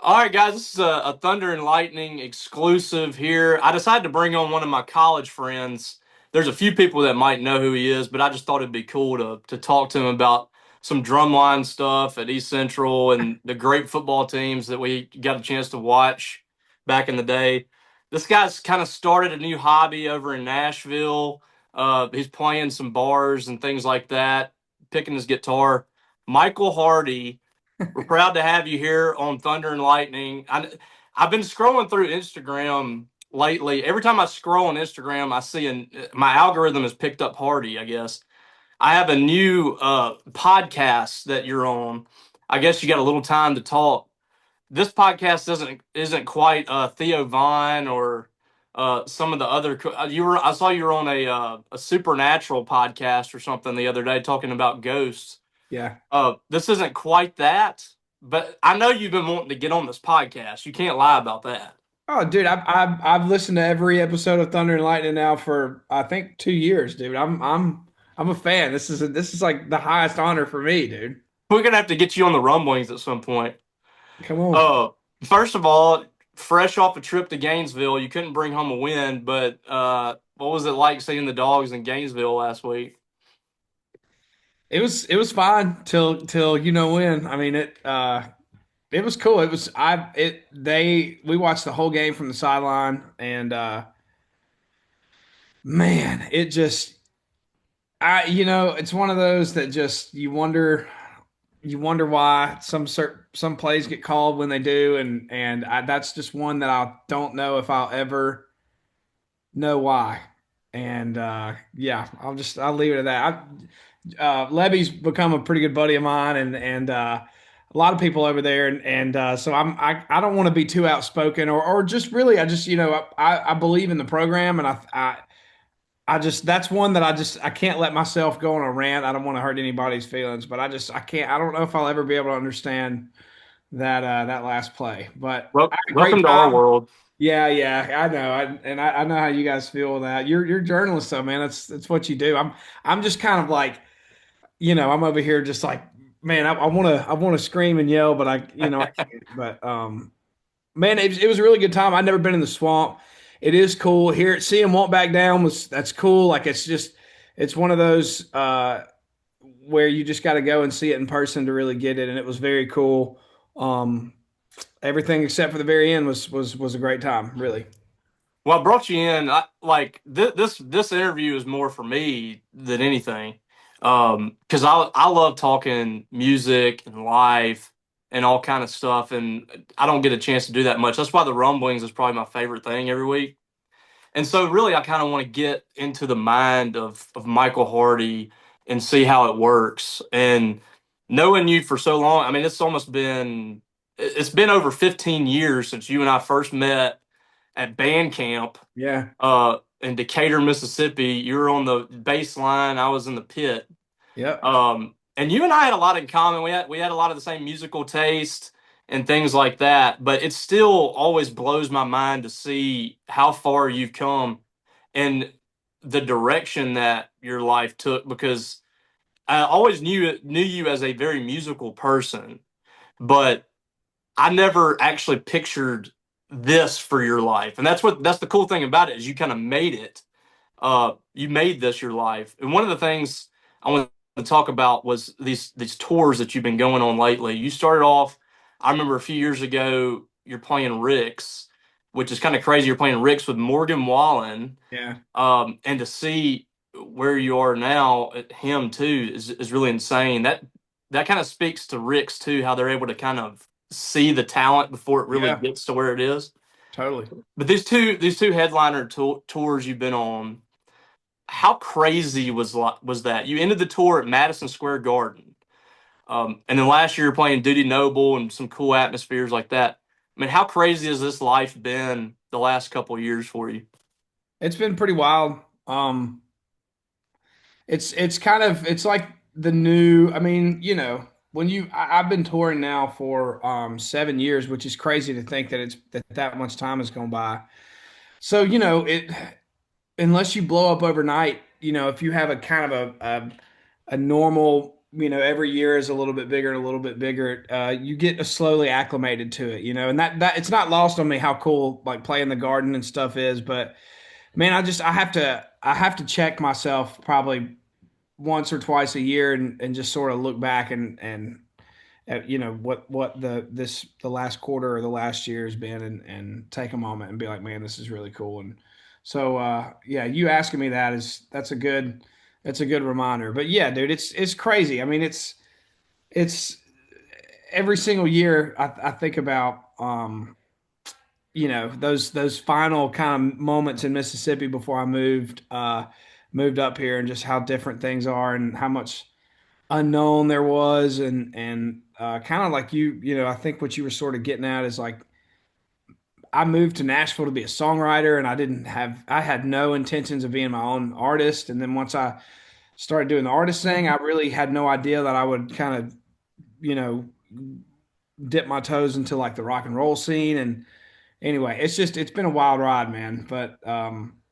All right, guys, this is a Thunder and Lightning exclusive here. I decided to bring on one of my college friends. There's a few people that might know who he is, but I just thought it'd be cool to talk to him about some drumline stuff at East Central and the great football teams that we got a chance to watch back in the day. This guy's kind of started a new hobby over in Nashville. He's playing some bars and things like that, picking his guitar. Michael Hardy, we're proud to have you here on Thunder and Lightning. I've been scrolling through Instagram lately. Every time I scroll on Instagram, I see my algorithm has picked up Hardy, I guess. I have a new podcast that you're on. I guess you got a little time to talk. This podcast isn't quite Theo Vaughn or some of the other. I saw you were on a supernatural podcast or something the other day talking about ghosts. Yeah. This isn't quite that, but I know you've been wanting to get on this podcast. You can't lie about that. Oh, dude, I've listened to every episode of Thunder and Lightning now for I think 2 years, dude. I'm a fan. This is like the highest honor for me, dude. We're gonna have to get you on the rumblings at some point. Come on. Uh, First of all, fresh off a trip to Gainesville, you couldn't bring home a win, but what was it like seeing the Dogs in Gainesville last week? It was fine till you know when. I mean it was cool. It was I it they we watched the whole game from the sideline and man, it just it's one of those that just you wonder why some plays get called when they do, and that's just one that I don't know if I'll ever know why. And yeah, I'll leave it at that. Levy's become a pretty good buddy of mine, and a lot of people over there, and so I don't want to be too outspoken or just really I believe in the program, and I just that's one that I can't let myself go on a rant. I don't want to hurt anybody's feelings, but I can't. I don't know if I'll ever be able to understand that last play. But I had a great Welcome to our time. world. Yeah, yeah, I know, I know how you guys feel with that. You're journalists, though, man. That's what you do. I'm just kind of like I'm over here just like man, I want to scream and yell, but I can't. But man, it was a really good time. I'd never been in the swamp. It is cool here. Seeing him walk back down that's cool. Like it's one of those where you just got to go and see it in person to really get it, and it was very cool. Um, Everything except for the very end was a great time, really. Well, I brought you in. This interview is more for me than anything, because I love talking music and life and all kind of stuff, and I don't get a chance to do that much. That's why the rumblings is probably my favorite thing every week. And so, really, I kind of want to get into the mind of Michael Hardy and see how it works. And knowing you for so long, I mean, it's been over 15 years since you and I first met at band camp Yeah. in Decatur, Mississippi. You were on the bass line, I was in the pit. Yep. And you and I had a lot in common. We had a lot of the same musical taste and things like that. But it still always blows my mind to see how far you've come and the direction that your life took. Because I always knew you as a very musical person, but I never actually pictured this for your life. And that's the cool thing about it is you kind of made it. You made this your life. And one of the things I want to talk about was these tours that you've been going on lately. You started off, I remember a few years ago, you're playing Rick's, which is kind of crazy. You're playing Rick's with Morgan Wallen, Yeah. and to see where you are now, him too, is really insane. That kind of speaks to Rick's too, how they're able to kind of see the talent before it really Yeah. gets to where it is. Totally. But these two headliner tours you've been on, how crazy was that? You ended the tour at Madison Square Garden, and then last year you're playing Duty Noble and some cool atmospheres like that. I mean, how crazy has this life been the last couple of years for you? It's been pretty wild. It's like the new. I mean, I've been touring now for 7 years, which is crazy to think that that much time has gone by. So it unless you blow up overnight, if you have a kind of a normal every year is a little bit bigger and a little bit bigger, you get slowly acclimated to it, and that it's not lost on me how cool like playing the garden and stuff is. But man, I have to check myself probably once or twice a year and just sort of look back and what the last quarter or the last year has been, and take a moment and be like, man, this is really cool. And so yeah, you asking me that that's a good reminder. But yeah, dude, it's crazy. I mean, it's every single year I think about those final kind of moments in Mississippi before I moved up here, and just how different things are and how much unknown there was. And kind of like I think what you were sort of getting at is like, I moved to Nashville to be a songwriter, and I had no intentions of being my own artist. And then once I started doing the artist thing, I really had no idea that I would kind of, you know, dip my toes into like the rock and roll scene. And anyway, it's been a wild ride, man. But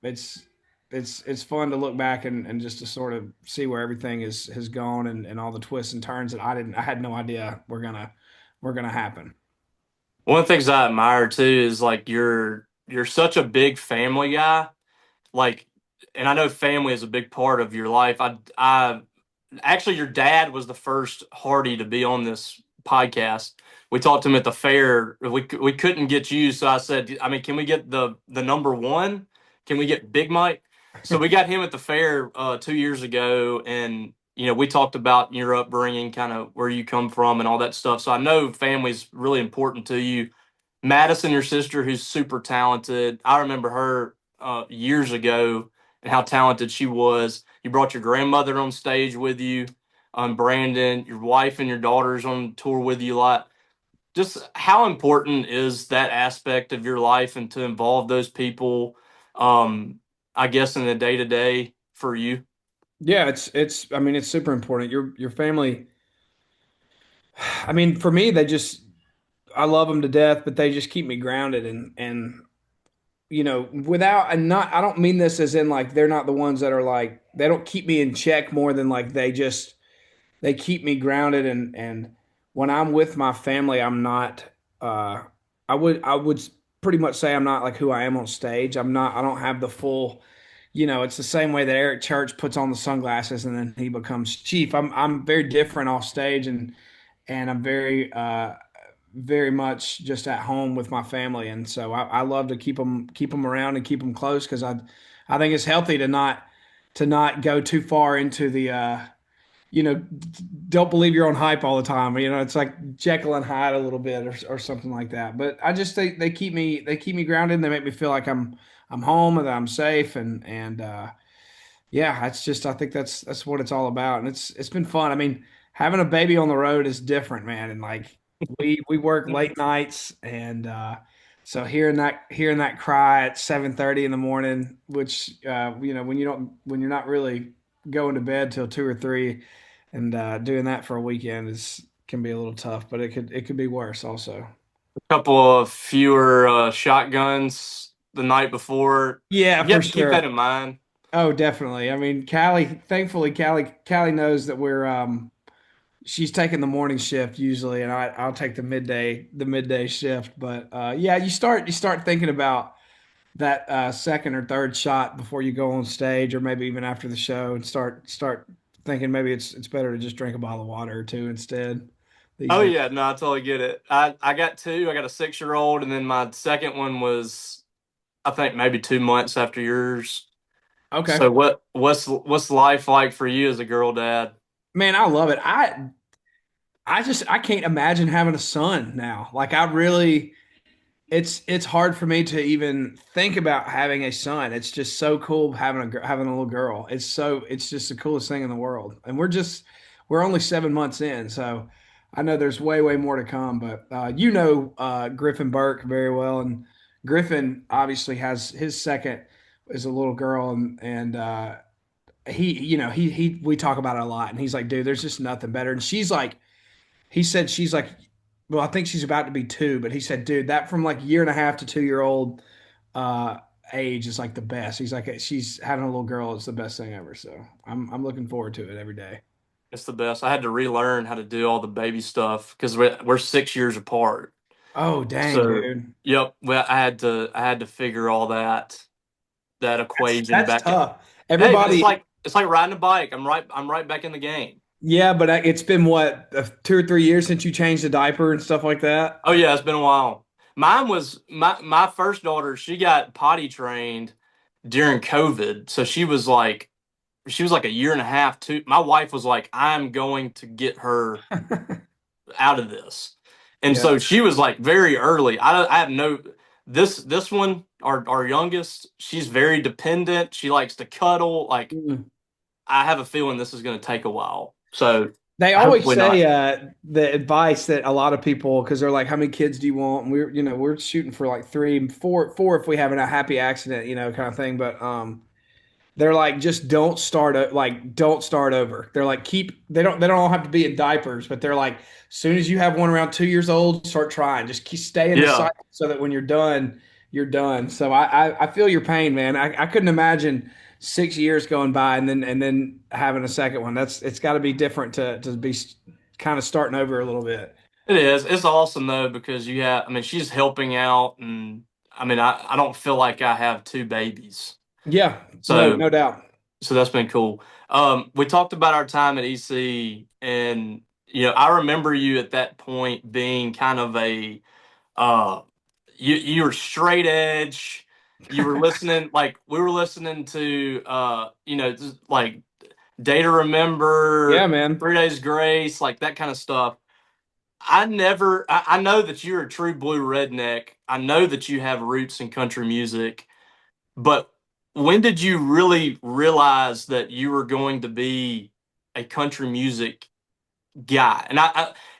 it's fun to look back and just to sort of see where everything has gone, and all the twists and turns that I had no idea were gonna happen. One of the things I admire too is like you're such a big family guy. Like, and I know family is a big part of your life. I actually, your dad was the first Hardy to be on this podcast. We talked to him at the fair. We couldn't get you, so I said, I mean, can we get the number one? Can we get Big Mike? So we got him at the fair 2 years ago, and we talked about your upbringing, kind of where you come from, and all that stuff. So I know family's really important to you. Madison, your sister, who's super talented. I remember her years ago and how talented she was. You brought your grandmother on stage with you, Brandon, your wife and your daughters on tour with you a lot. Just how important is that aspect of your life and to involve those people, I guess, in the day to day for you? Yeah, it's I mean, it's super important. Your family, I mean, for me, I love them to death, but they just keep me grounded. And without, and not, I don't mean this as in like they're not the ones that are like, they don't keep me in check more than like they keep me grounded. And when I'm with my family, I'm not, uh, I would pretty much say I'm not like who I am on stage. I don't have the full, it's the same way that Eric Church puts on the sunglasses and then he becomes chief. I'm very different off stage, and I'm very much just at home with my family. And so I love to keep them around and keep them close, because I think it's healthy to not go too far into the don't believe your own hype all the time. It's like Jekyll and Hyde a little bit, or something like that. But I just think they keep me grounded, and they make me feel like I'm home and that I'm safe. And yeah, I think that's what it's all about. And it's been fun. I mean, having a baby on the road is different, man. And like, we work late nights, and so hearing that cry at 7:30 in the morning, which when you're not really going to bed till 2 or 3, and doing that for a weekend is can be a little tough, but it could be worse also. Couple of fewer shotguns the night before. Yeah, You for have to keep that sure. in mind. Oh, definitely. I mean, thankfully, Callie knows that she's taking the morning shift usually, and I'll take the midday shift. But yeah, you start thinking about that second or third shot before you go on stage, or maybe even after the show, and start thinking maybe it's better to just drink a bottle of water or two instead these Oh days. yeah, no, I totally get it. I got two. I got a 6 year old, and then my second one was, I think, maybe 2 months after yours. Okay, So what's life like for you as a girl dad? man, I love it. I can't imagine having a son now. Like, I really. It's hard for me to even think about having a son. It's just so cool having a little girl. It's just the coolest thing in the world. And we're only 7 months in, so I know there's way more to come. But Griffin Burke very well, and Griffin obviously has his second is a little girl, and he we talk about it a lot, and he's like, dude, there's just nothing better. And he said she's like, well, I think she's about to be 2, but he said, dude, that from like year and a half to 2 year old uh, age is like the best. He's like, she's having a little girl is the best thing ever. So I'm looking forward to it every day. It's the best. I had to relearn how to do all the baby stuff because we're 6 years apart. Oh, dang, So, dude. yep, well, I had to figure all that equation That's back. tough. Hey, but it's Everybody, like it's like riding a bike. I'm right back in the game. yeah, but it's been what, 2 or 3 years since you changed the diaper and stuff like that? Oh yeah, it's been a while. Mine was my first daughter. She got potty trained during COVID, so she was like a year and a half. Too. My wife was like, "I'm going to get her out of this," and Yeah. so she was like very early. I have no this one our youngest. She's very dependent. She likes to cuddle. Like Mm. I have a feeling this is going to take a while. So They always hopefully say not. the advice that a lot of people, because they're like, "How many kids do you want?" And we're shooting for like three, four if we have a happy accident, kind of thing. But they're like, just don't start over. They're like, they don't all have to be in diapers, but they're like, as soon as you have one around 2 years old, start trying. Just stay in the Yeah, cycle so that when you're done, you're done. So I feel your pain, man. I couldn't imagine 6 years going by and then having a second one. It's got to be different to be kind of starting over a little bit. it is. It's awesome though because you have. I mean, she's helping out, and I mean, I don't feel like I have two babies. Yeah, no, So no doubt. so that's been cool. We talked about our time at EC, and I remember you at that point being kind of a uh, you were straight edge. You were listening like we were listening to just like Day to Yeah, Remember, man. 3 Days Grace, like that kind of stuff. I know that you're a true blue redneck. I know that you have roots in country music, but when did you really realize that you were going to be a country music guy?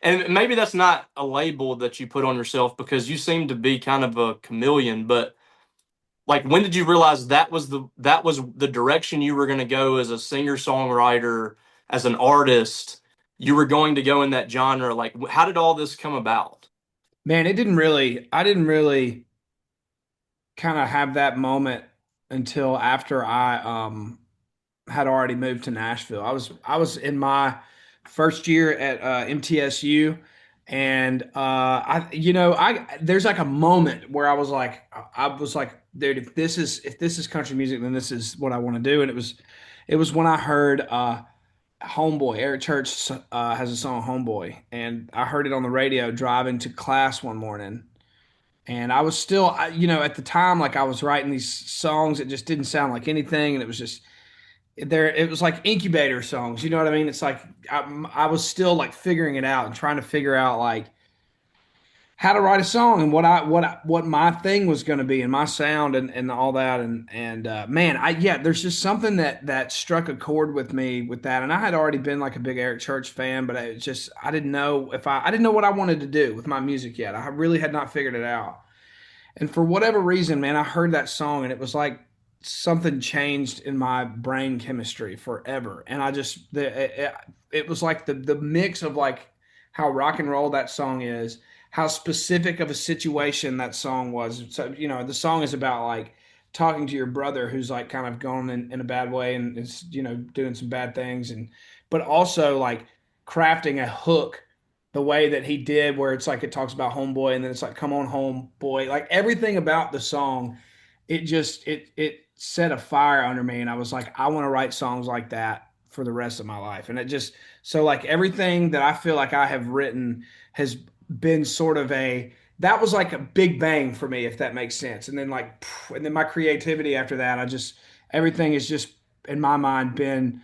And maybe that's not a label that you put on yourself because you seem to be kind of a chameleon, but like when did you realize that was the direction you were going to go as a singer-songwriter, as an artist? You were going to go in that genre. Like how did all this come about? Man, I didn't really kind of have that moment until after I had already moved to Nashville. I was in my first year at MTSU, and I there's like a moment where I was like, dude, if this is country music, then this is what I want to do. And it was when I heard Homeboy. Eric Church has a song Homeboy, and I heard it on the radio driving to class one morning. And I was still, at the time, like I was writing these songs that just didn't sound like anything, and it was just there. It was like incubator songs, you know what I mean? It's like I was still like figuring it out and trying to figure out like how to write a song and what my thing was going to be and my sound and all that. And man, there's just something that struck a chord with me with that. And I had already been like a big Eric Church fan, but I didn't know if I didn't know what I wanted to do with my music yet. I really had not figured it out. And for whatever reason, man, I heard that song and it was like something changed in my brain chemistry forever. And it was like the mix of like how rock and roll that song is, how specific of a situation that song was. So, the song is about like talking to your brother who's like kind of going in a bad way and is, doing some bad things, but also like crafting a hook the way that he did, where it's like it talks about homeboy and then it's like come on home boy, like everything about the song, it set a fire under me, and I was like, I want to write songs like that for the rest of my life. And it just so like everything that I feel like I have written has been sort of a that was like a big bang for me, if that makes sense. And then and then my creativity after that, I just everything has just in my mind been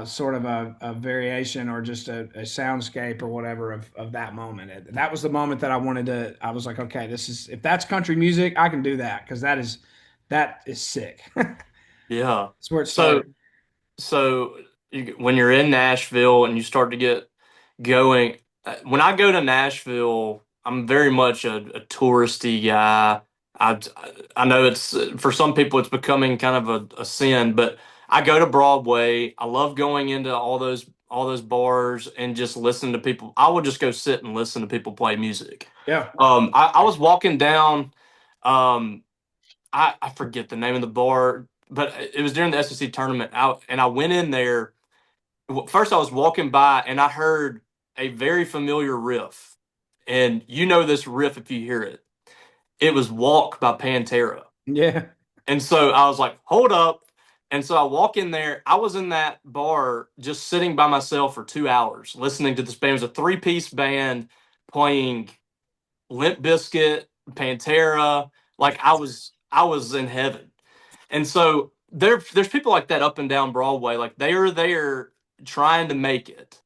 sort of a variation or just a soundscape or whatever of that moment. That was the moment that I was like, okay, this is, if that's country music, I can do that because that is sick. That's Yeah. where it So started. so when you're in Nashville and you start to get going, when I go to Nashville, I'm very much a touristy guy. I I know it's for some people it's becoming kind of a sin, but I go to Broadway. I love going into all those bars and just listen to people. I would just go sit and listen to people play music. Yeah. I was walking down. Um, I forget the name of the bar, but it was during the SEC tournament. And I went in there First, I was walking by and I heard a very familiar riff, and you know this riff if you hear it. It was "Walk" by Pantera. Yeah. And so I was like, hold up. And so I walk in there. I was in that bar just sitting by myself for 2 hours listening to this band. It was a three-piece band playing Limp Bizkit, Pantera. Like I was in heaven. And so there's people like that up and down Broadway. Like they are there trying to make it.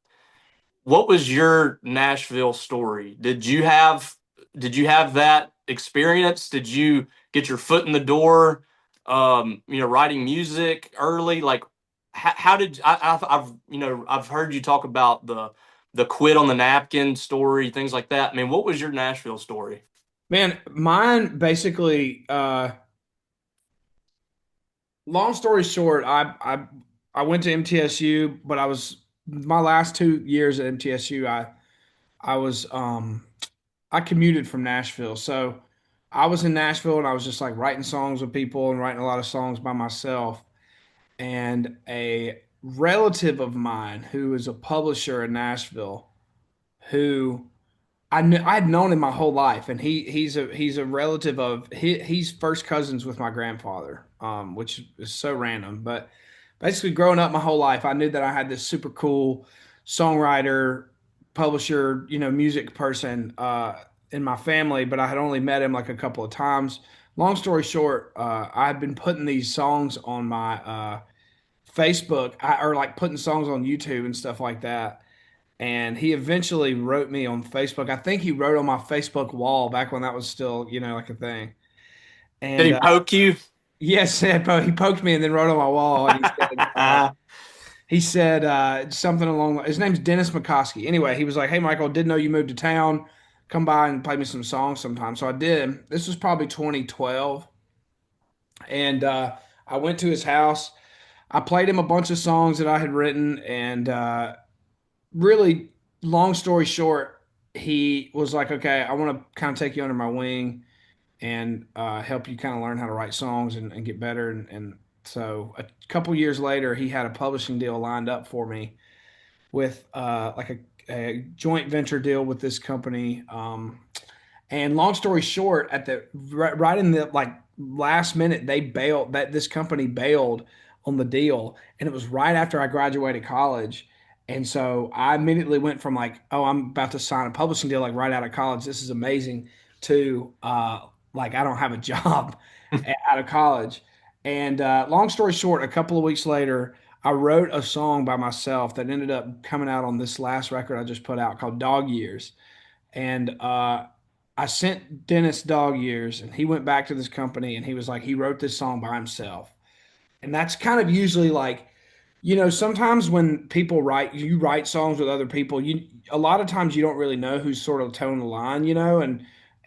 What was your Nashville story? Did you have that experience? Did you get your foot in the door? Writing music early. Like, how did I've heard you talk about the quit on the napkin story, things like that. I mean, what was your Nashville story? Man, mine basically, long story short, I went to MTSU, but I was my last 2 years at MTSU, I was I commuted from Nashville. So I was in Nashville and I was just like writing songs with people and writing a lot of songs by myself. And a relative of mine who is a publisher in Nashville, who I'd known him my whole life, and he's a relative of he's first cousins with my grandfather, which is so random. But basically, growing up my whole life, I knew that I had this super cool songwriter, publisher, music person in my family, but I had only met him like a couple of times. Long story short, I had been putting these songs on my Facebook, or like putting songs on YouTube and stuff like that. And he eventually wrote me on Facebook. I think he wrote on my Facebook wall back when that was still, like a thing. Did And he poke you? yes, he poked me and then wrote on my wall. And he said something along. His name's Dennis McCoskey. Anyway, he was like, "Hey, Michael, didn't know you moved to town. Come by and play me some songs sometime." So I did. This was probably 2012, and I went to his house. I played him a bunch of songs that I had written, and really, long story short, he was like, "Okay, I want to kind of take you under my wing and help you kind of learn how to write songs and get better." And so a couple years later, he had a publishing deal lined up for me with like a joint venture deal with this company. And long story short, at the right in the like last minute, they bailed that this company bailed on the deal, and it was right after I graduated college. And so I immediately went from like, oh, I'm about to sign a publishing deal like right out of college. This is amazing. To like I don't have a job out of college. And long story short, a couple of weeks later, I wrote a song by myself that ended up coming out on this last record I just put out called Dog Years. And I sent Dennis Dog Years, and he went back to this company, and he was like, he wrote this song by himself. And that's kind of usually like, sometimes when people you write songs with other people, a lot of times you don't really know who's sort of towing the line,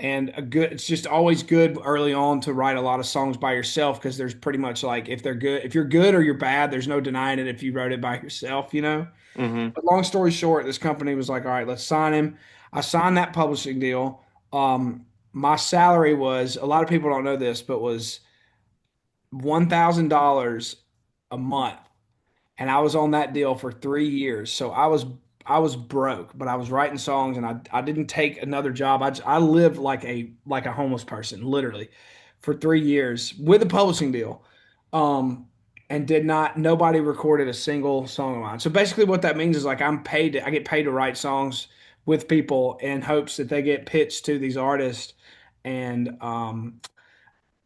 and it's just always good early on to write a lot of songs by yourself because there's pretty much like if you're good or you're bad, there's no denying it if you wrote it by yourself. Hmm. But long story short, this company was like, all right, let's sign him. I signed that publishing deal. My salary was, a lot of people don't know this, but was $1,000 a month, and I was on that deal for 3 years. So I was broke, but I was writing songs, and I didn't take another job. I lived like a homeless person, literally, for 3 years with a publishing deal. Um, and did not nobody recorded a single song of mine. So basically what that means is like I get paid to write songs with people in hopes that they get pitched to these artists, and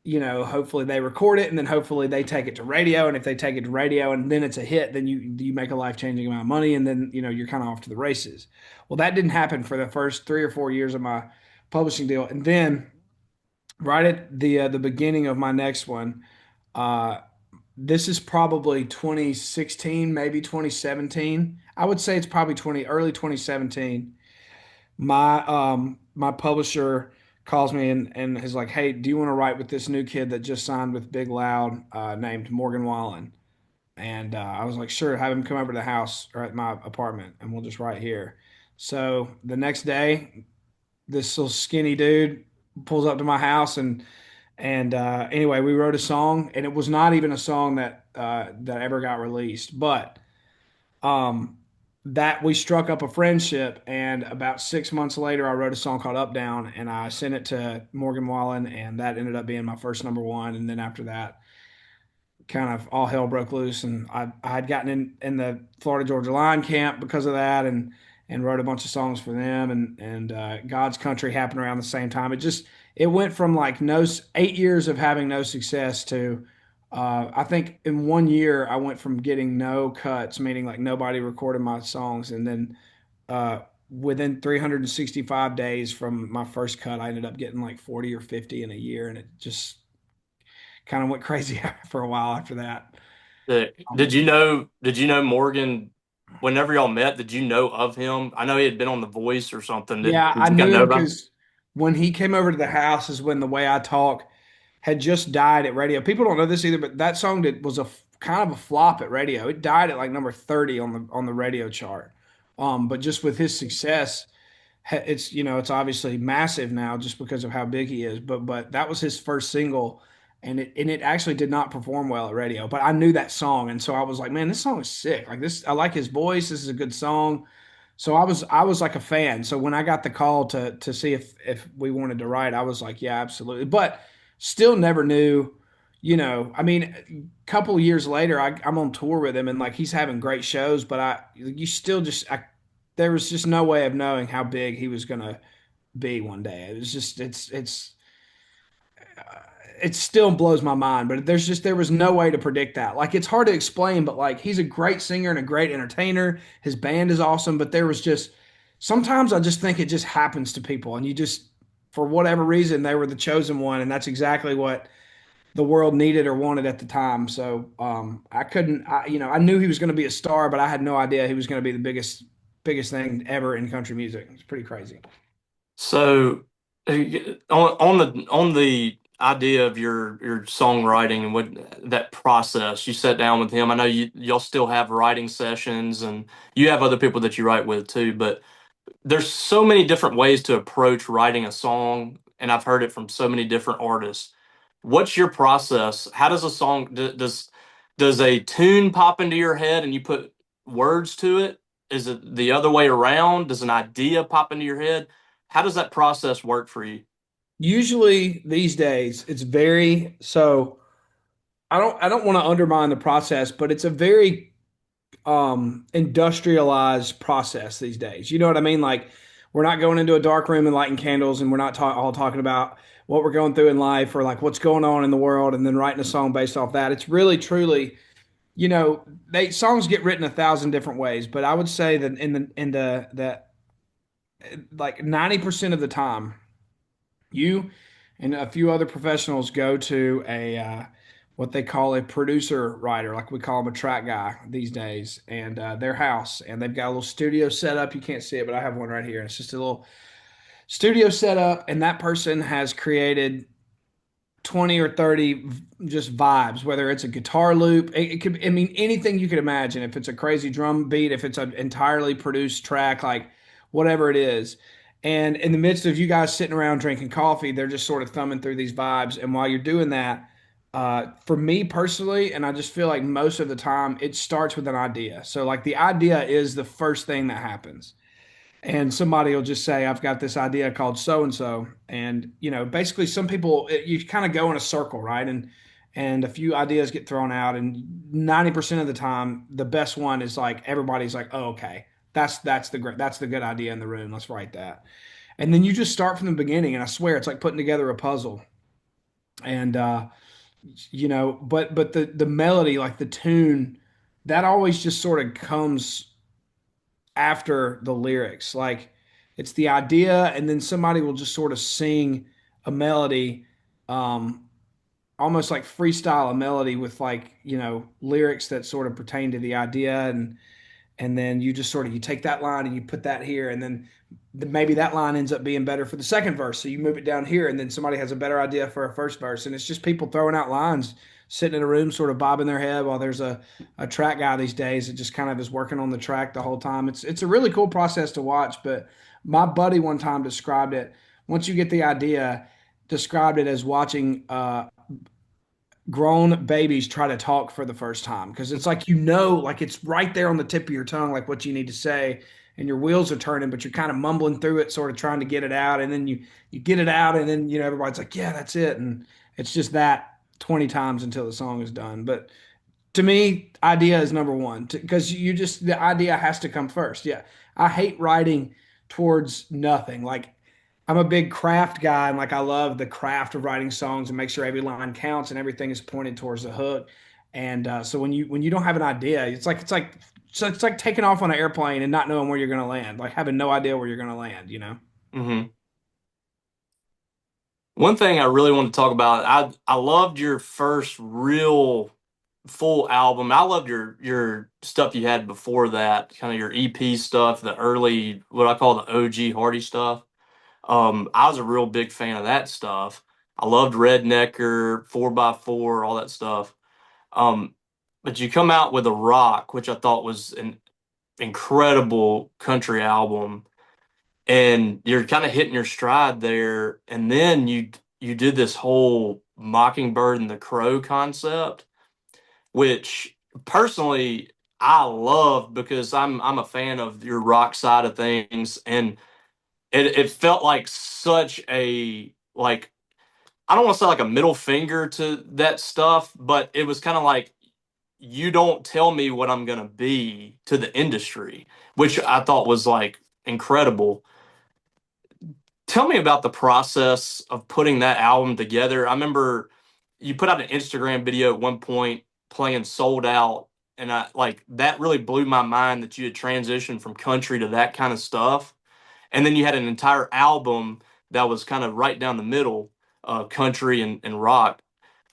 hopefully they record it, and then hopefully they take it to radio. And if they take it to radio and then it's a hit, then you make a life changing amount of money, and then you're kind of off to the races. Well, that didn't happen for the first 3 or 4 years of my publishing deal, and then right at the beginning of my next one, uh, this is probably 2016, maybe 2017. I would say it's probably early 2017. My publisher calls me and is like, "Hey, do you want to write with this new kid that just signed with Big Loud named Morgan Wallen?" And I was like, "Sure, have him come over to the house or at my apartment, and we'll just write here." So the next day, this little skinny dude pulls up to my house, and anyway, we wrote a song, and it was not even a song that ever got released, but um, that we struck up a friendship. And about 6 months later, I wrote a song called Up Down, and I sent it to Morgan Wallen, and that ended up being my first number one. And then after that, kind of all hell broke loose, and I had gotten in the Florida Georgia Line camp because of that, and wrote a bunch of songs for them, and God's Country happened around the same time. It went from like no 8 years of having no success to I think in 1 year I went from getting no cuts, meaning like nobody recorded my songs, and then within 365 days from my first cut, I ended up getting like 40 or 50 in a year, and it just kind of went crazy for a while after that. Did you know? Did you know Morgan? Whenever y'all met, did you know of him? I know he had been on The Voice or something. Yeah, Did I you kind knew of know him about him? because when he came over to the house is when The Way I Talk had just died at radio. People don't know this either, but that song was kind of a flop at radio. It died at like number 30 on the radio chart. But just with his success, it's it's obviously massive now just because of how big he is. But that was his first single, and it actually did not perform well at radio. But I knew that song, and so I was like, man, this song is sick. Like this, I like his voice. This is a good song. So I was like a fan. So when I got the call to see if we wanted to write, I was like, yeah, absolutely. But still never knew, I mean, a couple of years later, I'm on tour with him and like he's having great shows, but you still there was just no way of knowing how big he was gonna be one day. It was just it still blows my mind, but there was no way to predict that. Like it's hard to explain, but like he's a great singer and a great entertainer. His band is awesome, but there was just sometimes I just think it just happens to people, and you just for whatever reason they were the chosen one, and that's exactly what the world needed or wanted at the time. So I couldn't, I knew he was going to be a star, but I had no idea he was going to be the biggest thing ever in country music. It's pretty crazy. So, on the idea of your songwriting and what that process, you sat down with him. I know y'all still have writing sessions, and you have other people that you write with too. But there's so many different ways to approach writing a song, and I've heard it from so many different artists. What's your process? How does a song does a tune pop into your head and you put words to it? Is it the other way around? Does an idea pop into your head? How does that process work for you? Usually these days, it's very so. I don't want to undermine the process, but it's a very industrialized process these days. You know what I mean? Like we're not going into a dark room and lighting candles, and we're not all talking about what we're going through in life or like what's going on in the world, and then writing a song based off that. It's really truly, they songs get written 1,000 different ways, but I would say that in the that like 90% of the time you and a few other professionals go to a what they call a producer writer, like we call them a track guy these days, and their house, and they've got a little studio set up. You can't see it, but I have one right here. It's just a little studio set up, and that person has created 20 or 30 just vibes, whether it's a guitar loop, it could, I mean, anything you could imagine. If it's a crazy drum beat, if it's an entirely produced track, like whatever it is. And in the midst of you guys sitting around drinking coffee, they're just sort of thumbing through these vibes. And while you're doing that, for me personally, and I just feel like most of the time, it starts with an idea. So, like, the idea is the first thing that happens, and somebody will just say, I've got this idea called so and so. And basically some people, you kind of go in a circle, right? And a few ideas get thrown out, and 90% of the time the best one is like everybody's like, oh, okay, that's the good idea in the room, let's write that. And then you just start from the beginning, and I swear it's like putting together a puzzle. And but the melody, like the tune, that always just sort of comes after the lyrics. Like it's the idea, and then somebody will just sort of sing a melody, um, almost like freestyle a melody with like, lyrics that sort of pertain to the idea. And then you just sort of you take that line and you put that here, and then maybe that line ends up being better for the second verse, so you move it down here, and then somebody has a better idea for a first verse, and it's just people throwing out lines, sitting in a room sort of bobbing their head, while there's a track guy these days that just kind of is working on the track the whole time. It's a really cool process to watch. But my buddy one time described it, once you get the idea, described it as watching grown babies try to talk for the first time because it's like like it's right there on the tip of your tongue, like what you need to say, and your wheels are turning, but you're kind of mumbling through it, sort of trying to get it out, and then you get it out, and then everybody's like, yeah, that's it, and it's just that 20 times until the song is done. But to me, idea is number one because you just the idea has to come first. Yeah, I hate writing towards nothing. Like I'm a big craft guy, and like I love the craft of writing songs and make sure every line counts and everything is pointed towards the hook. And so when you don't have an idea, it's like taking off on an airplane and not knowing where you're going to land, like having no idea where you're going to land. You know. Hmm. One thing I really want to talk about, I loved your first real full album. I loved your stuff you had before that, kind of your EP stuff, the early what I call the OG Hardy stuff. I was a real big fan of that stuff. I loved Rednecker, 4x4, all that stuff. Um, but you come out with a Rock, which I thought was an incredible country album, and you're kind of hitting your stride there, and then you did this whole Mockingbird and the Crow concept, which personally I love because I'm a fan of your rock side of things, and it felt like such a like I don't want to say like a middle finger to that stuff, but it was kind of like you don't tell me what I'm gonna be to the industry, which I thought was like incredible. Tell me about the process of putting that album together. I remember you put out an Instagram video at one point playing Sold Out, and I like that really blew my mind that you had transitioned from country to that kind of stuff. And then you had an entire album that was kind of right down the middle, country and rock.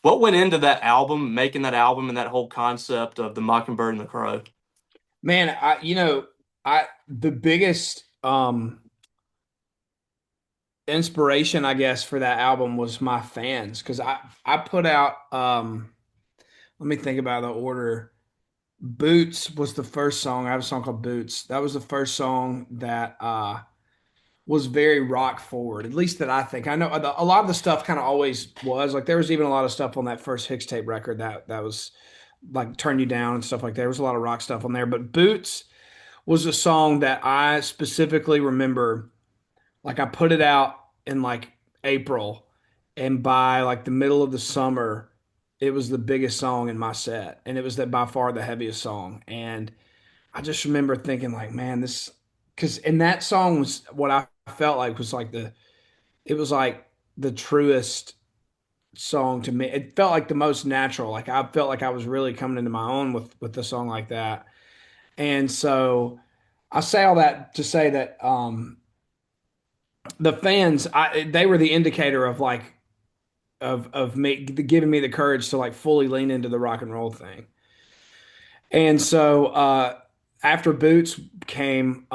What went into that album, making that album and that whole concept of the Mockingbird and the Crow? Man, I the biggest inspiration, I guess, for that album was my fans because I put out let me think about the order. Boots was the first song. I have a song called Boots. That was the first song that was very rock forward, at least that I think. I know a lot of the stuff kind of always was. Like there was even a lot of stuff on that first Hixtape record that was like Turn You Down and stuff like that. There was a lot of rock stuff on there, but Boots was a song that I specifically remember. Like I put it out in like April, and by like the middle of the summer, it was the biggest song in my set, and it was that by far the heaviest song. And I just remember thinking like, man, this because and that song was what I felt like was like it was like the truest song to me. It felt like the most natural. Like I felt like I was really coming into my own with the song like that. And so I say all that to say that the fans, they were the indicator of like of me giving me the courage to like fully lean into the rock and roll thing. And so after Boots came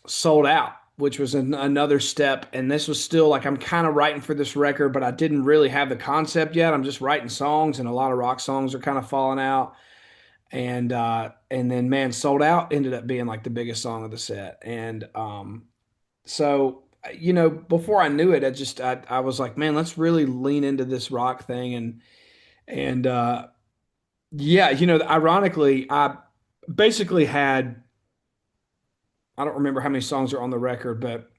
Sold Out, which was another step. And this was still like I'm kind of writing for this record, but I didn't really have the concept yet. I'm just writing songs, and a lot of rock songs are kind of falling out. And then man, Sold Out ended up being like the biggest song of the set. And so before I knew it, I was like, man, let's really lean into this rock thing. And yeah, ironically, I basically had, I don't remember how many songs are on the record, but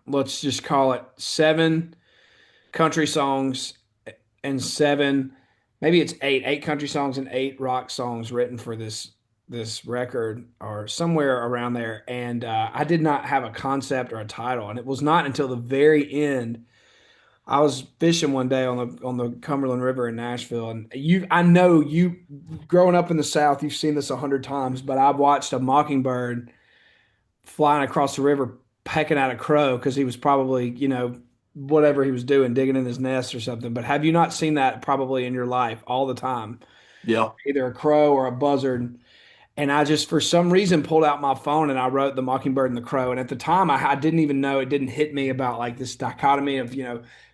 let's just call it seven country songs and seven, maybe it's eight country songs and eight rock songs written for this record or somewhere around there. And I did not have a concept or a title, and it was not until the very end. I was fishing one day on the Cumberland River in Nashville, and I know you, growing up in the South, you've seen this 100 times, but I've watched a mockingbird flying across the river pecking at a crow because he was probably, whatever he was doing, digging in his nest or something. But have you not seen that probably in your life all the time? Yeah. Either a crow or a buzzard. And I just, for some reason, pulled out my phone and I wrote The Mockingbird and the Crow. And at the time, I didn't even know, it didn't hit me about like this dichotomy of,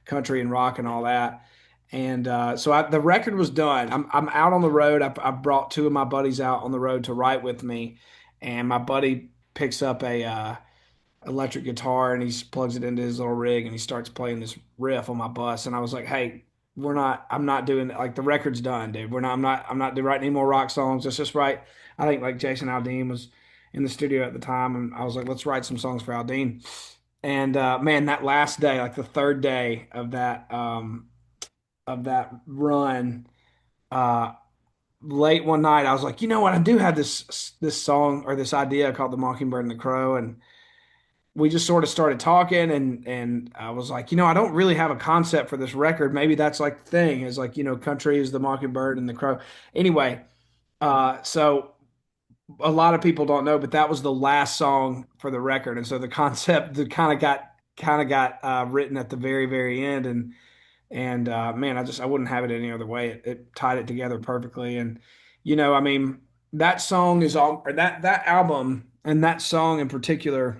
country and rock and all that. And so the record was done. I'm out on the road. I brought two of my buddies out on the road to write with me. And my buddy picks up a electric guitar and he plugs it into his little rig and he starts playing this riff on my bus. And I was like, hey, I'm not doing like the record's done, dude. I'm not doing writing any more rock songs. Let's just write. I think like Jason Aldean was in the studio at the time, and I was like, let's write some songs for Aldean. And man, that last day, like the third day of that run, uh, late one night, I was like, you know what? I do have this song or this idea called "The Mockingbird and the Crow," and we just sort of started talking, and I was like, I don't really have a concept for this record. Maybe that's like the thing is like, country is the Mockingbird and the Crow. Anyway, so a lot of people don't know, but that was the last song for the record, and so the concept that kind of got written at the very very end, and man, I wouldn't have it any other way. It tied it together perfectly, and I mean that song is all or that album and that song in particular.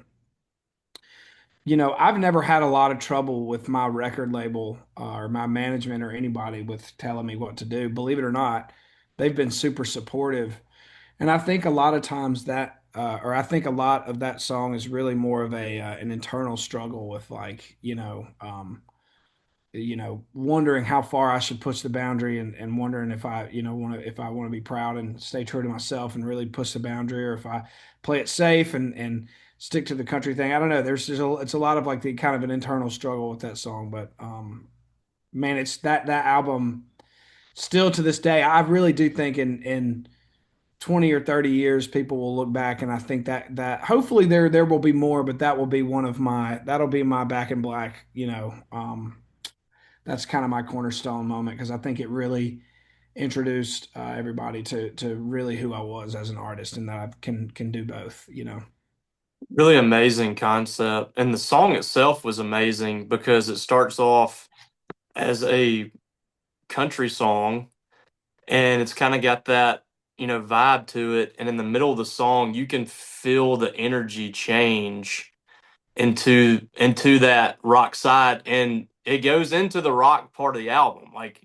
I've never had a lot of trouble with my record label or my management or anybody with telling me what to do. Believe it or not, they've been super supportive. And I think a lot of times or I think a lot of that song is really more of an internal struggle with like, wondering how far I should push the boundary and wondering if I, if I want to be proud and stay true to myself and really push the boundary or if I play it safe and stick to the country thing. I don't know. It's a lot of like the kind of an internal struggle with that song, but man, it's that album still to this day. I really do think in 20 or 30 years people will look back and I think that hopefully there will be more, but that will be that'll be my Back in Black, that's kind of my cornerstone moment because I think it really introduced everybody to really who I was as an artist and that I can do both. Really amazing concept. And the song itself was amazing because it starts off as a country song and it's kind of got that, vibe to it. And in the middle of the song, you can feel the energy change into that rock side and it goes into the rock part of the album. Like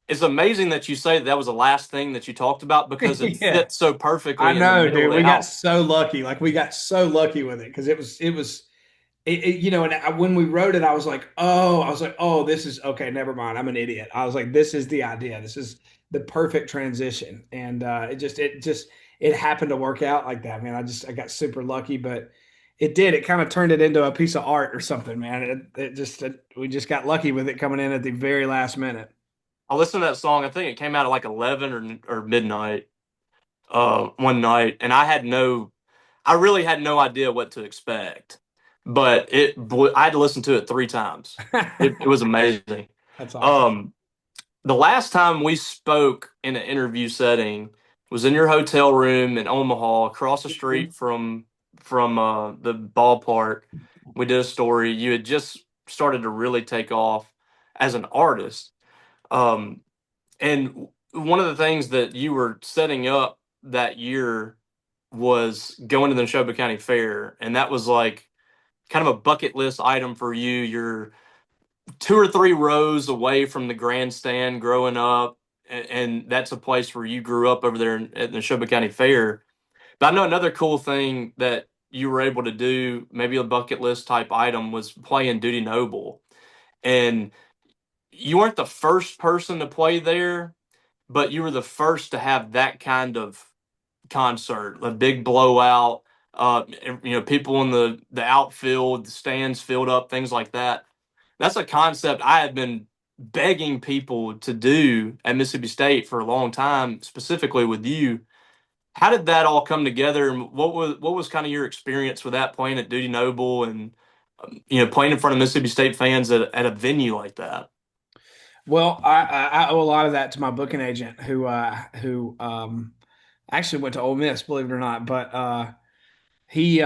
it's amazing that you say that was the last thing that you talked about because it Yeah. fits so I perfectly in the know, middle of dude. the We got album. so lucky. Like we got so lucky with it because and when we wrote it, I was like, oh, this is okay. Never mind. I'm an idiot. I was like, this is the idea. This is the perfect transition, and it happened to work out like that, man. I got super lucky, but it did. It kind of turned it into a piece of art or something, man. We just got lucky with it coming in at the very last minute. I listened to that song. I think it came out at like 11 or midnight one night, and I really had no idea what to expect. But I had to listen to it three times. It was amazing. That's awesome. Um, the last time we spoke in an interview setting was in your hotel room in Omaha, across the street from the ballpark. We did a story. You had just started to really take off as an artist. Um, and one of the things that you were setting up that year was going to the Neshoba County Fair, and that was like kind of a bucket list item for you. You're two or three rows away from the grandstand growing up, and that's a place where you grew up over there at the Neshoba County Fair. But I know another cool thing that you were able to do, maybe a bucket list type item, was playing Duty Noble. And you weren't the first person to play there, but you were the first to have that kind of concert, a big blowout. People in the outfield, the stands filled up, things like that. That's a concept I had been begging people to do at Mississippi State for a long time, specifically with you. How did that all come together, and what was kind of your experience with that playing at Duty Noble and playing in front of Mississippi State fans at a venue like that? Well, I owe a lot of that to my booking agent who actually went to Ole Miss, believe it or not. But he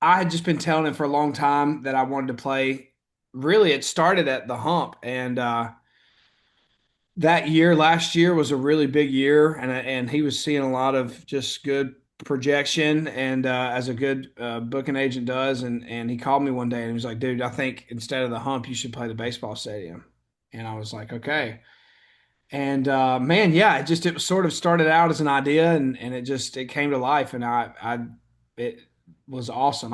I had just been telling him for a long time that I wanted to play. Really, it started at the Hump, and last year was a really big year, and he was seeing a lot of just good projection, and as a good booking agent does, and he called me one day and he was like, "Dude, I think instead of the Hump, you should play the baseball stadium." And I was like, "Okay." And man, yeah, it sort of started out as an idea, and it came to life, and it was awesome.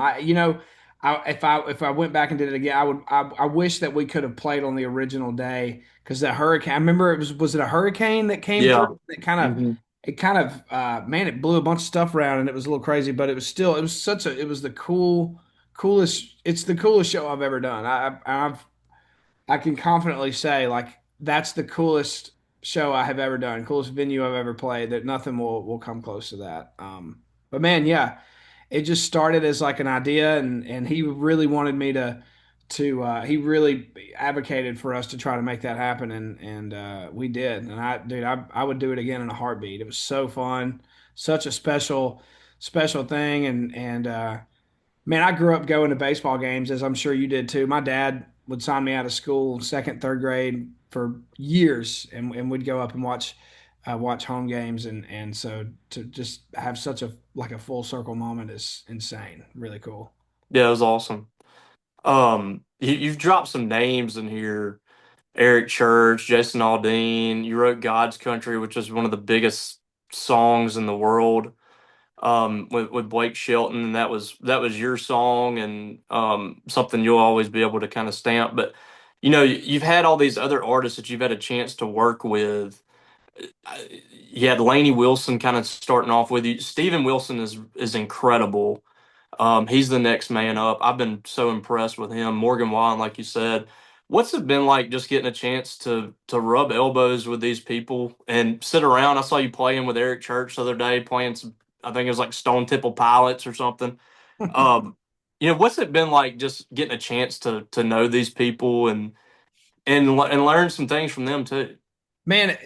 if I went back and did it again, I wish that we could have played on the original day because the hurricane. I remember was it a hurricane that came Yeah. through? Hmm. It kind of man, it blew a bunch of stuff around and it was a little crazy, but it was such a it was the coolest. It's the coolest show I've ever done. I can confidently say like that's the coolest show I have ever done, coolest venue I've ever played. That nothing will come close to that. But man, yeah, it just started as like an idea, and he really wanted me to he really advocated for us to try to make that happen, and we did. And I would do it again in a heartbeat. It was so fun, such a special thing, and man, I grew up going to baseball games, as I'm sure you did too. My dad would sign me out of school, second, third grade, for years, and we'd go up and watch home games, and so to just have such a like a full circle moment is insane, really cool. Yeah, it was awesome. You've dropped some names in here. Eric Church, Jason Aldean. You wrote God's Country, which is one of the biggest songs in the world. With Blake Shelton, and that was your song, and something you'll always be able to kind of stamp. But you've had all these other artists that you've had a chance to work with. You had Lainey Wilson kind of starting off with you. Steven Wilson is incredible. He's the next man up. I've been so impressed with him. Morgan Wallen, like you said. What's it been like just getting a chance to rub elbows with these people and sit around? I saw you playing with Eric Church the other day, playing some, I think it was like Stone Temple Pilots or something. Um, what's it been like just getting a chance to know these people and learn some things from them too? Man,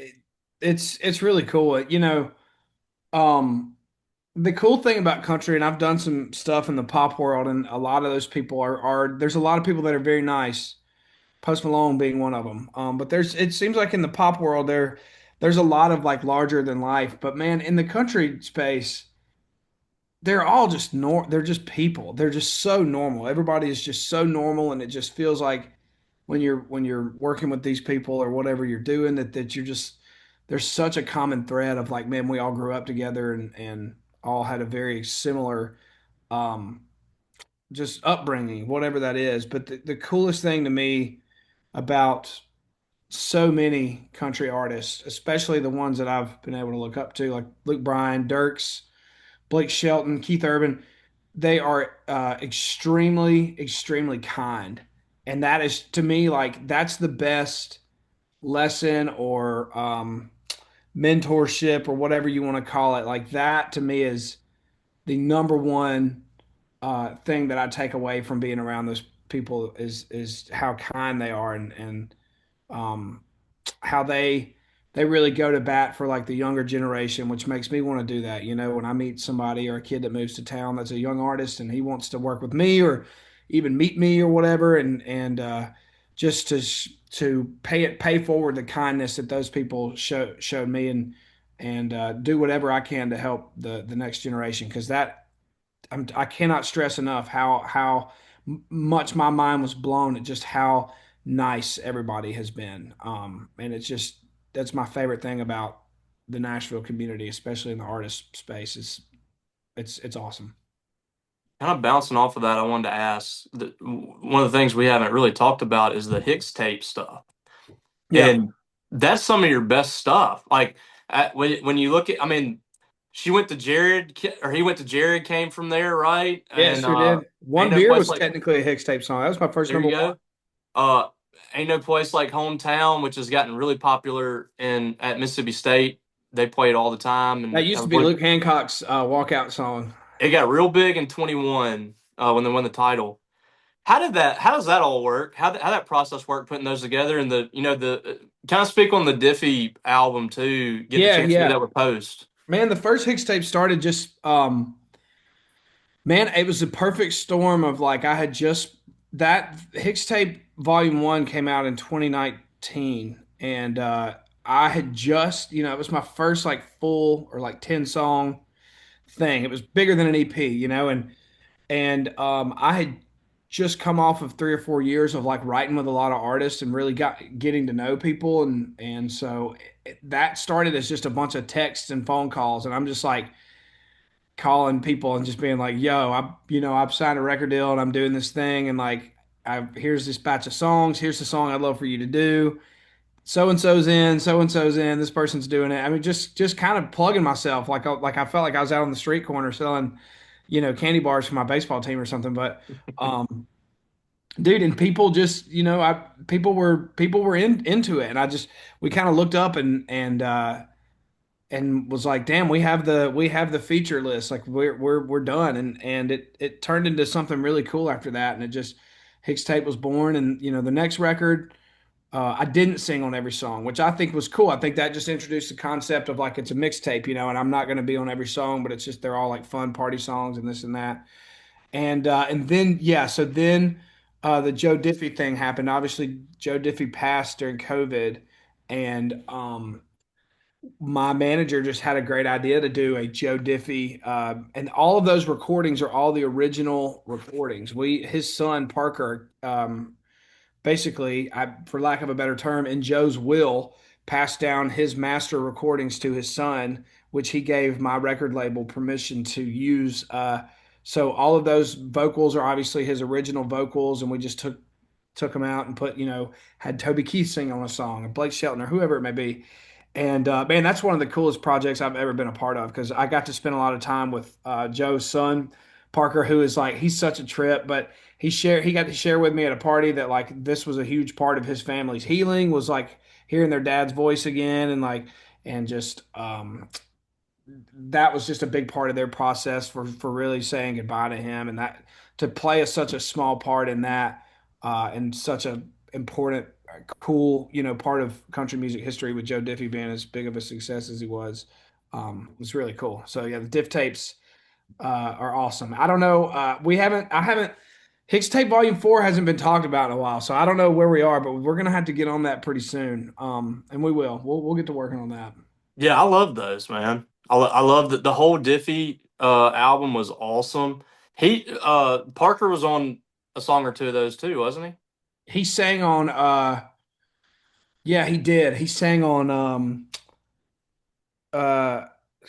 it's really cool. Um, the cool thing about country, and I've done some stuff in the pop world, and a lot of those people are there's a lot of people that are very nice. Post Malone being one of them. But it seems like in the pop world there's a lot of like larger than life. But man, in the country space, they're all just they're just people. They're just so normal. Everybody is just so normal, and it just feels like when you're working with these people or whatever you're doing that you're just there's such a common thread of like, man, we all grew up together and all had a very similar um just upbringing, whatever that is. But the coolest thing to me about so many country artists, especially the ones that I've been able to look up to, like Luke Bryan, Dirks, Blake Shelton, Keith Urban. They are extremely kind, and that is to me like that's the best lesson or mentorship or whatever you want to call it. Like that to me is the number one thing that I take away from being around those people is how kind they are and um, how they really go to bat for like the younger generation, which makes me want to do that. When I meet somebody or a kid that moves to town that's a young artist and he wants to work with me or even meet me or whatever, and just to pay forward the kindness that those people showed me and do whatever I can to help the next generation because I cannot stress enough how much my mind was blown at just how nice everybody has been. And it's just that's my favorite thing about the Nashville community, especially in the artist space. It's awesome. Kind of bouncing off of that, I wanted to ask that one of the things we haven't really talked about is the Hicks tape stuff, Yeah. and that's some of your best stuff. Like when you look at, I mean, she went to Jared, or he went to Jared, came from there, right? Yeah, And sure did. ain't One no beer place was like technically a Hicks tape song. That was my first there you number one. go. Uh, ain't no place like Hometown, which has gotten really popular in at Mississippi State. They play it all the time, That and used to be Luke Hancock's walkout song. it got real big in 21 when they won the title. How does that all work? How that process work putting those together and the kind of speak on the Diffie album too, getting a Yeah, chance to do yeah. that with Post. Man, the first Hicks tape started just man, it was a perfect storm of like I had just that Hicks tape volume one came out in 2019 and I had just, it was my first like full or like 10 song thing. It was bigger than an EP, and I had just come off of 3 or 4 years of like writing with a lot of artists and really getting to know people and so that started as just a bunch of texts and phone calls and I'm just like calling people and just being like, "Yo, I've signed a record deal and I'm doing this thing and like, here's this batch of songs. Here's the song I'd love for you to do. So and so's in. So and so's in. This person's doing it. I mean, just kind of plugging myself like I felt like I was out on the street corner selling, candy bars for my baseball team or something. But dude, and people just, people were into it, and we kind of looked up and was like, damn, we have the feature list. Like we're done. And it turned into something really cool after that. And it just Hicks Tape was born. And the next record, I didn't sing on every song, which I think was cool. I think that just introduced the concept of like it's a mixtape, and I'm not going to be on every song, but it's just they're all like fun party songs and this and that. And then yeah, so then the Joe Diffie thing happened. Obviously, Joe Diffie passed during COVID, and my manager just had a great idea to do a Joe Diffie, and all of those recordings are all the original recordings. His son Parker, basically, for lack of a better term, in Joe's will, passed down his master recordings to his son, which he gave my record label permission to use. So all of those vocals are obviously his original vocals, and we just took them out and had Toby Keith sing on a song, or Blake Shelton, or whoever it may be. And man, that's one of the coolest projects I've ever been a part of because I got to spend a lot of time with Joe's son, Parker, who is like he's such a trip. But he got to share with me at a party that like this was a huge part of his family's healing was like hearing their dad's voice again and just that was just a big part of their process for really saying goodbye to him, and that to play such a small part in that and such a important cool part of country music history with Joe Diffie being as big of a success as he was really cool. So yeah, the Diff tapes are awesome. I don't know, I haven't Hicks Tape Volume 4 hasn't been talked about in a while, so I don't know where we are, but we're gonna have to get on that pretty soon, and we'll get to working on that. Yeah, I love those, man. I love that the whole Diffie album was awesome. He Parker was on a song or two of those too, wasn't he? He sang on yeah, he did. He sang on I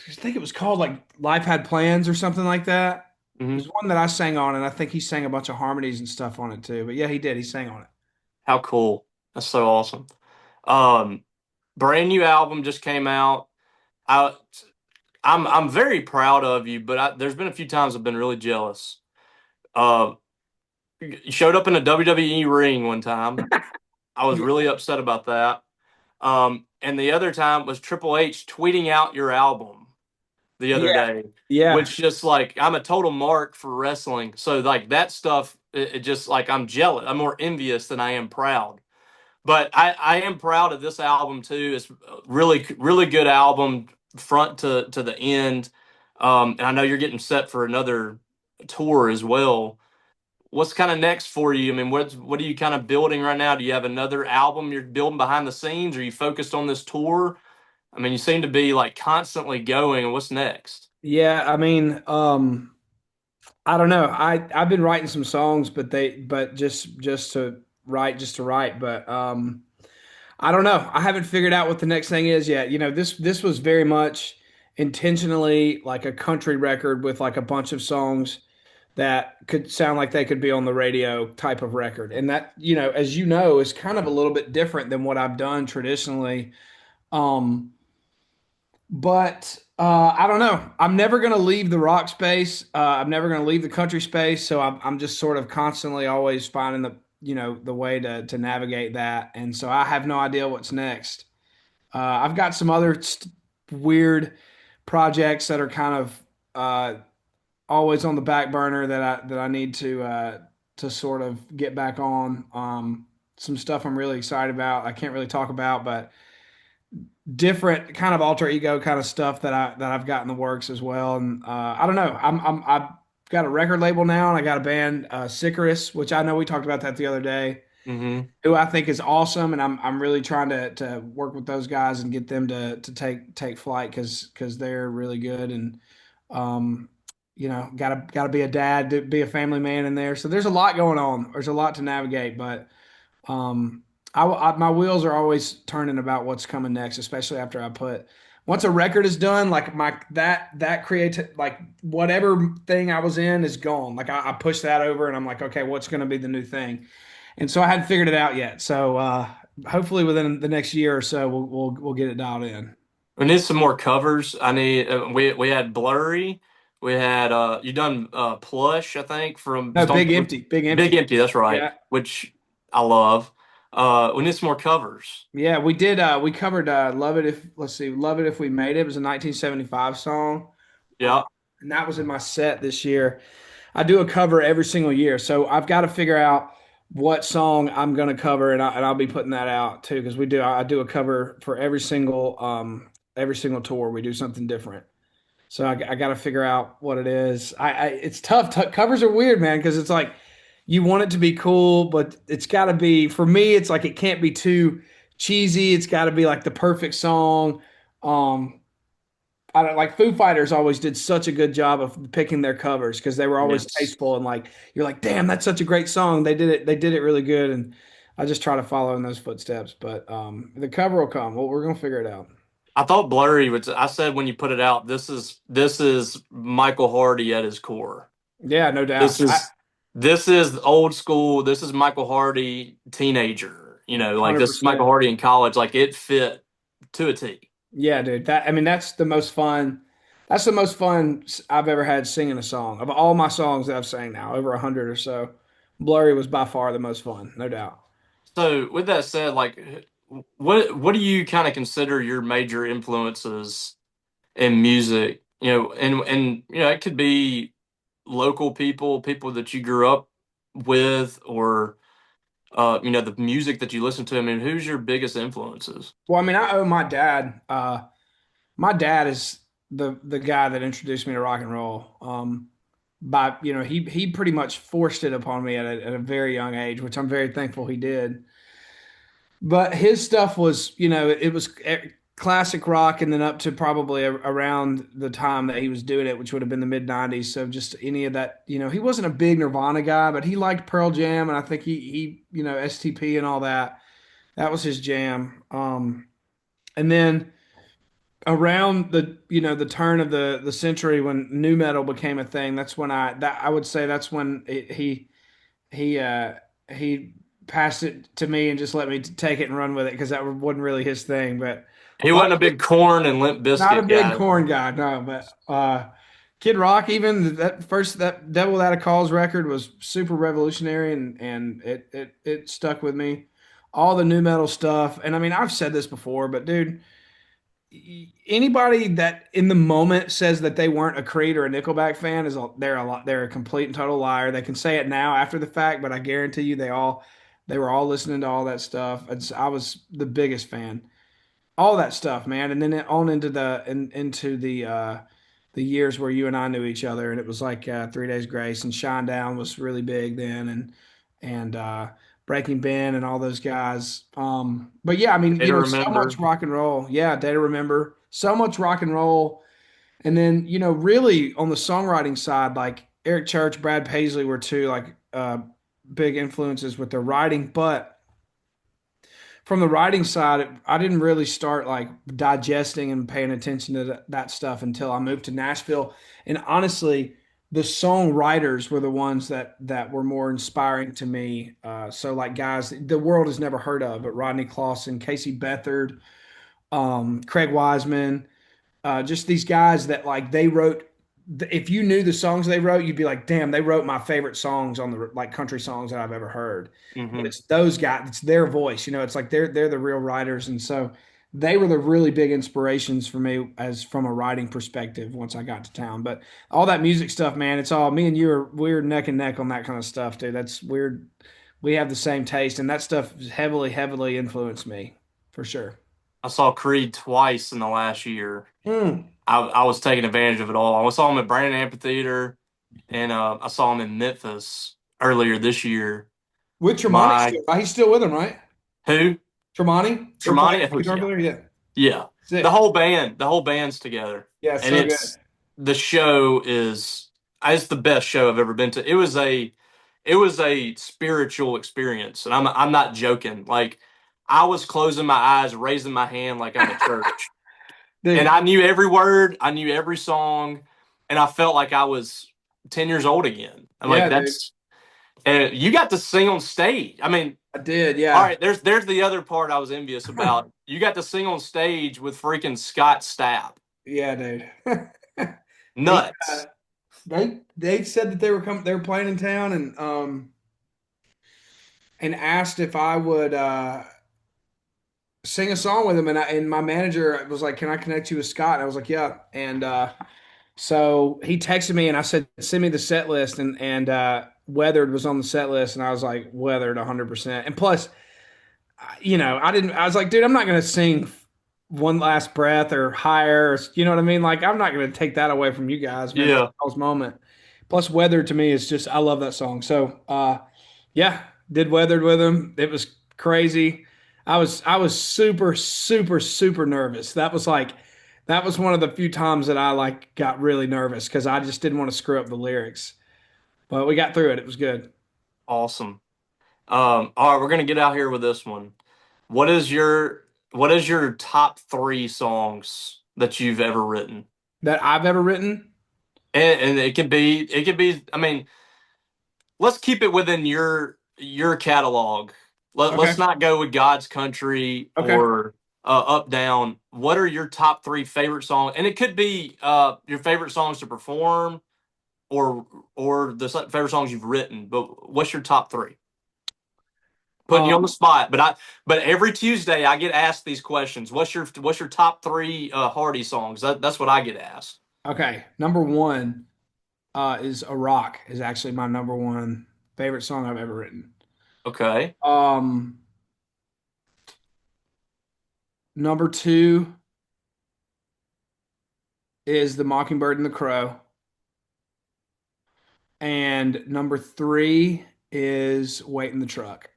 think it was called like Life Had Plans or something like that. Hmm. There's one that I sang on, and I think he sang a bunch of harmonies and stuff on it too. But yeah, he did. He sang on it. How cool! That's so awesome. Um, Brand new album just came out. I I'm very proud of you, but there's been a few times I've been really jealous. Uh, you showed up in a WWE ring one time. I was Yeah. really upset about that. And the other time was Triple H tweeting out your album the other Yeah. day, Yeah. which just like I'm a total mark for wrestling. So like that stuff, it just like I'm jealous. I'm more envious than I am proud. But I am proud of this album too. It's a really good album, front to the end. And I know you're getting set for another tour as well. What's kind of next for you? I mean, what are you kind of building right now? Do you have another album you're building behind the scenes? Are you focused on this tour? I mean, you seem to be like constantly going. What's next? Yeah, I mean, I don't know. I've been writing some songs, but just to write. But I don't know. I haven't figured out what the next thing is yet. This was very much intentionally like a country record with like a bunch of songs that could sound like they could be on the radio type of record. And that, as you know, is kind of a little bit different than what I've done traditionally. Um, but I don't know. I'm never going to leave the rock space. I'm never going to leave the country space. So I'm just sort of constantly always finding the way to navigate that. And so I have no idea what's next. I've got some other weird projects that are kind of always on the back burner that I need to sort of get back on. Some stuff I'm really excited about. I can't really talk about, but different kind of alter ego kind of stuff that I've got in the works as well. And I don't know. I've got a record label now, and I got a band, Sicarus, which I know we talked about that the other day, Mm-hmm. who I think is awesome, and I'm really trying to work with those guys and get them to take flight because they're really good. And um gotta be a dad, to be a family man in there. So there's a lot going on. There's a lot to navigate, but um my wheels are always turning about what's coming next, especially after I put once a record is done, like my that creative like whatever thing I was in is gone. Like I push that over and I'm like, okay, what's going to be the new thing? And so I hadn't figured it out yet. So hopefully within the next year or so, we'll get it dialed in. We need some more covers. I need we had Blurry. We had you done Plush, I think, from No, Stone big Temple. empty, big Big empty. Empty, that's right, Yeah, which I love. We need some more covers. yeah, we did. We covered "Love It If." Let's see, "Love It If We Made It." It was a 1975 song, uh, Yeah. and that was in my set this year. I do a cover every single year, so I've got to figure out what song I'm going to cover, and I'll be putting that out too because we do. I do a cover for every single tour. We do something different. So I got to figure out what it is. It's tough. Covers are weird, man, because it's like you want it to be cool, but it's got to be for me. It's like it can't be too cheesy. It's got to be like the perfect song. Um, I don't like Foo Fighters always did such a good job of picking their covers because they were always Yes. tasteful and like you're like, damn, that's such a great song. They did it really good, and I just try to follow in those footsteps. But the cover will come. Well, we're gonna figure it out. I thought Blurry was. I said when you put it out, this is Michael Hardy at his core. Yeah, no This doubt. is this is old school. This is Michael Hardy teenager. Like this is Michael 100%. Hardy in college. Like it fit to a T. Yeah, dude. That I mean, that's the most fun. That's the most fun I've ever had singing a song. Of all my songs that I've sang now, over 100 or so, Blurry was by far the most fun, no doubt. So with that said, like what do you kind of consider your major influences in music? And it could be local people, people that you grew up with, or the music that you listen to. I mean, who's your biggest influences? Well, I mean, I owe my dad. My dad is the guy that introduced me to rock and roll. By he pretty much forced it upon me at a very young age, which I'm very thankful he did. But his stuff was, it was classic rock, and then up to probably around the time that he was doing it, which would have been the mid '90s. So just any of that, he wasn't a big Nirvana guy, but he liked Pearl Jam, and I think he STP and all that. That was his jam. And then around the turn of the century when new metal became a thing, that's when I would say that's when he he passed it to me and just let me take it and run with it because that wasn't really his thing. But He all wasn't a big Corn and Limp not a Biscuit big guy. corn guy, no. But Kid Rock, even that Devil Without a Cause record was super revolutionary and it stuck with me. All the new metal stuff, and I mean I've said this before, but dude, anybody that in the moment says that they weren't a Creed or a Nickelback fan they're a complete and total liar. They can say it now after the fact, but I guarantee you they were all listening to all that stuff. I was the biggest fan, all that stuff, man. And then on into the years where you and I knew each other, and it was like 3 Days Grace and Shinedown was really big then, and Breaking Ben and all those guys. But yeah, I mean, Day to so much remember. rock and roll. Yeah, Day to Remember. So much rock and roll, and then really on the songwriting side, like Eric Church, Brad Paisley were two like big influences with their writing, but from the writing side, I didn't really start like digesting and paying attention to that stuff until I moved to Nashville. And honestly, the songwriters were the ones that were more inspiring to me. So like guys the world has never heard of, but Rodney Clawson, Casey Beathard, Craig Wiseman, just these guys that like they wrote. If you knew the songs they wrote, you'd be like, "Damn, they wrote my favorite songs on the like country songs that I've ever heard." But Hmm. it's those guys; it's their voice. It's like they're the real writers, and so they were the really big inspirations for me as from a writing perspective. Once I got to town, but all that music stuff, man, it's all me and you are we're neck and neck on that kind of stuff, dude. That's weird. We have the same taste, and that stuff heavily, heavily influenced me for sure. I saw Creed twice in the last year. Mm. I was taking advantage of it all. I saw him at Brandon Amphitheater, and I saw him in Memphis earlier this year. With Tremonti My still, right? He's still with him, right? who? Tremonti, they're playing Tremonti? Oh guitar yeah, player. Yeah, yeah. The sick. whole band, the whole band's together, Yeah, and so good. the show is it's the best show I've ever been to. It was a spiritual experience, and I'm not joking. Like I was closing my eyes, raising my hand like I'm at church. And dude. I knew every word, I knew every song, and I felt like I was 10 years old again. I'm like, Yeah, dude. that's and you got to sing on stage. I mean, I did. all Yeah. right, there's the other part I was envious about. You got to sing on stage with freaking Scott Stapp. Yeah, dude. he Nuts. they said that they were playing in town and asked if I would sing a song with him and my manager was like, "Can I connect you with Scott?" And I was like, "Yeah." And so he texted me and I said, "Send me the set list." And Weathered was on the set list and I was like, "Weathered 100%." And plus, I didn't. I was like, "Dude, I'm not going to sing One Last Breath or Higher." You know what I mean? Like, I'm not going to take that away from you guys, man. That's Yeah. y'all's moment. Plus, Weathered to me is just I love that song. So, yeah, did Weathered with him. It was crazy. I was super super super nervous. That was one of the few times that I like got really nervous because I just didn't want to screw up the lyrics. But we got through it. It was good. Awesome. All right, we're gonna get out here with this one. What is your what is your top three songs that you've ever written? That I've ever written. And it could be. I mean, let's keep it within your catalog. Let's Okay. not go with God's Country Okay. or Up Down. What are your top three favorite songs? And it could be your favorite songs to perform or favorite songs you've written. But what's your top three? Putting you on the Um. spot, but every Tuesday I get asked these questions. What's your top three Hardy songs? That's what I get asked. Okay. Number one is "A Rock" is actually my number one favorite song I've ever written. Okay, Um. Number two is "The Mockingbird and the Crow," and number three is "Wait in the Truck."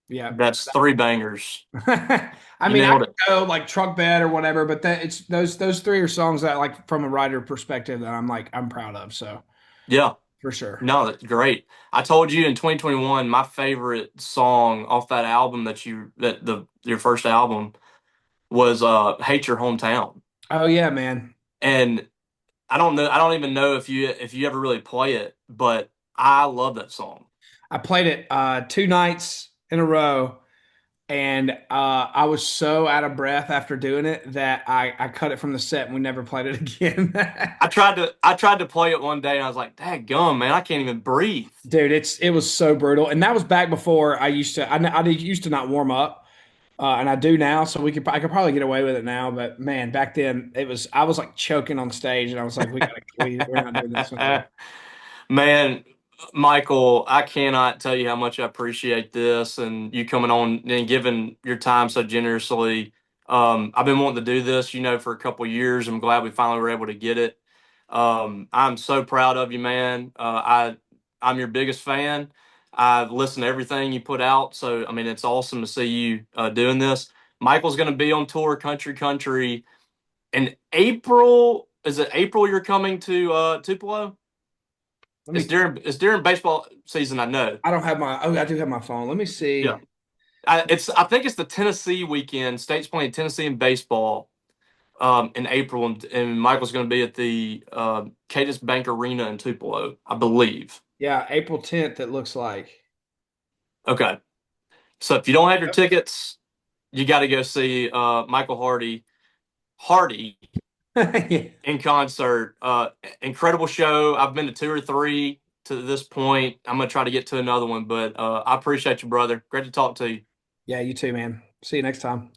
Yeah. that's three bangers. I You mean, I nailed could it. go like Truck Bed or whatever, but that it's those three are songs that like from a writer perspective that I'm proud of. So Yeah, for sure. no, that's great. I told you in 2021 my favorite song off that album that the your first album was "Hate Your Hometown," Oh yeah, man. and I don't even know if you ever really play it, but I love that song. I played it two nights in a row, and I was so out of breath after doing it that I cut it from the set and we never played it again. I tried to play it one day and I was like, "Dang gum, man, I can't even breathe." Dude, it was so brutal, and that was back before I used to not warm up, and I do now, so I could probably get away with it now. But man, back then I was like choking on stage, and I was like, we're not doing this no more. Man, Michael, I cannot tell you how much I appreciate this and you coming on and giving your time so generously. I've been wanting to do this, for a couple of years. I'm glad we finally were able to get it. I'm so proud of you, man. I'm your biggest fan. I've listened to everything you put out, so I mean it's awesome to see you doing this. Michael's going to be on tour, country, in April. Is it April? You're coming to Tupelo? Let It's me. during baseball season. I know. I don't have my. Oh, I do have my phone. Let me Yeah. see. I think it's the Tennessee weekend. State's playing Tennessee in baseball in April, and Michael's going to be at the Cadence Bank Arena in Tupelo, I believe. Yeah, April 10th. It looks like. Okay. So if you don't have your tickets, you got to go see Michael Hardy Yeah, in concert. Incredible show. I've been to two or three to this point. I'm gonna try to get to another one, but I appreciate you, brother. Great to talk to you. yeah, you too, man. See you next time.